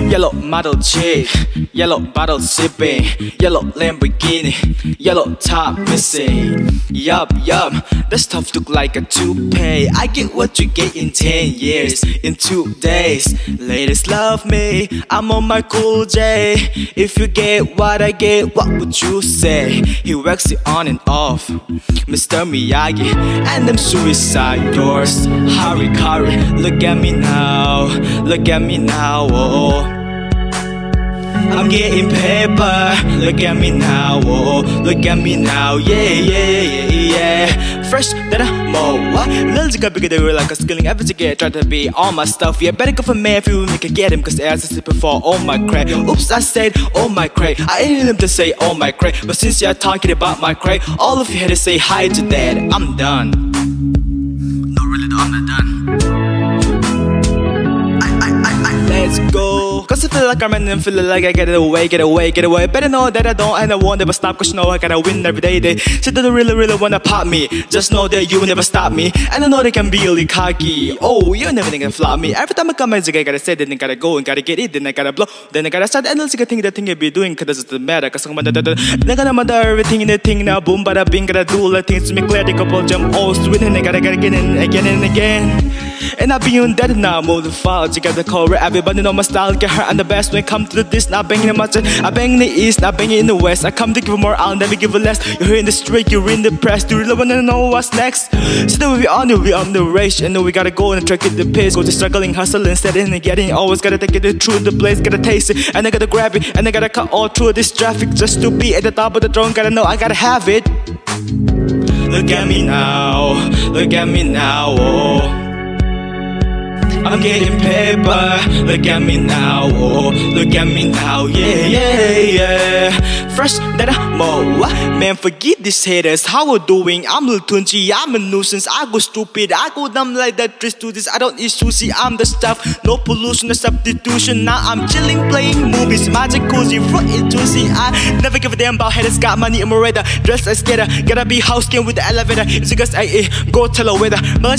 Yellow model chick, yellow bottle sipping, yellow Lamborghini, yellow top missing. Yup, that stuff look like a toupee. I get what you get in 10 years, in 2 days. Ladies love me, I'm on my cool J. If you get what I get, what would you say? He works it on and off, Mr. Miyagi, and them suicide doors. Hurry, look at me now, oh. I'm getting paper, look at me now, oh, look at me now, yeah. Fresh that I'm more, what? Little got bigger than like a skilling ever to get, try to be all my stuff, yeah. Better go for man if you make it get him, cause as I said before, oh my crap. Oops, I said, oh my crap. I ain't him to say, oh my crap, but since you're talking about my crap, all of you had to say hi to that. I'm done. No, really, I'm not done. Let's go. Cause I feel like I'm running, feeling like I get away. Better know that I don't and I won't ever stop, cause you know I gotta win every day. They said that they really wanna pop me. Just know that you will never stop me. And I know they can be really cocky. Oh, you're never gonna flop me. Every time I come in, I gotta say, then I gotta go and gotta get it, then I gotta blow, then I gotta start. And the thing you be doing, cause it doesn't matter. Cause I'm gonna mother everything in the thing now. Boom, bada bing, gotta do all the things to make clear. The couple jump all sweet, and I gotta get in again and again. And I be on that now, motherfucker. You gotta call it. Everybody know my style, get hurt. I'm the best when it comes to this. Not banging in my chest, I bang in the east, not banging in the west. I come to give more, I'll never give a less. You're here in the street, you're in the press. Do you really wanna know what's next? So then we on the race, and then we gotta go and try to get the pace. Go to struggling, hustling, setting and getting. Always gotta take it through the place, gotta taste it, and I gotta grab it, and I gotta cut all through this traffic just to be at the top of the throne. Gotta know I gotta have it. Look at me now, oh. I'm getting paper, look at me now, oh, look at me now, yeah. Fresh that I'm more, man, forget these haters, how we doing? I'm little tunchi, I'm a nuisance, I go stupid, I go dumb like that, just do this, I don't eat sushi, I'm the stuff, no pollution, no substitution, now I'm chilling, playing movies, magic cozy, fruit is juicy, I never give a damn about haters, got money in my radar, dress as skater, gotta be house game with the elevator, it's because I go tell her weather, man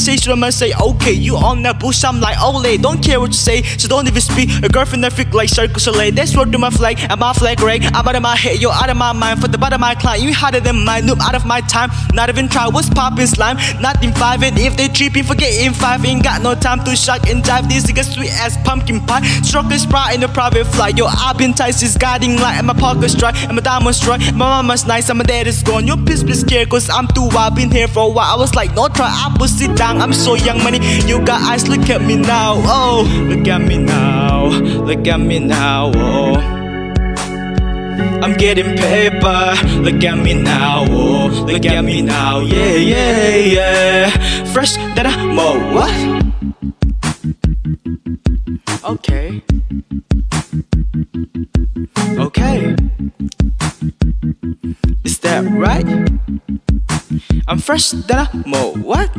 say, okay, you on that bush, I'm like, Ole, don't care what you say, so don't even speak. A girlfriend that freak like Cirque du Soleil. That's what to my flag, and my flag right. I'm out of my head, you're out of my mind. For the bottom of my client, you harder than mine. Noob out of my time, not even try. What's poppin' slime? Nothing 5, and if they tripping, forgetting 5. Ain't got no time to shock and jive. These niggas sweet as pumpkin pie. Struck a sprite in a private flight. Yo, I've been tight, she's guiding light, and my pocket strike, and my diamond strike. My mama's nice, and my dad is gone. Your piss be scared, cause I'm too wild. Been here for a while. I was like, no try, I will sit down. I'm so young, money. You got eyes, look at me now. Oh, look at me now, oh. I'm getting paper, look at me now, oh, look at me now, yeah. Fresh that I'm more, what? Okay. Is that right? I'm fresh that I'm more, what?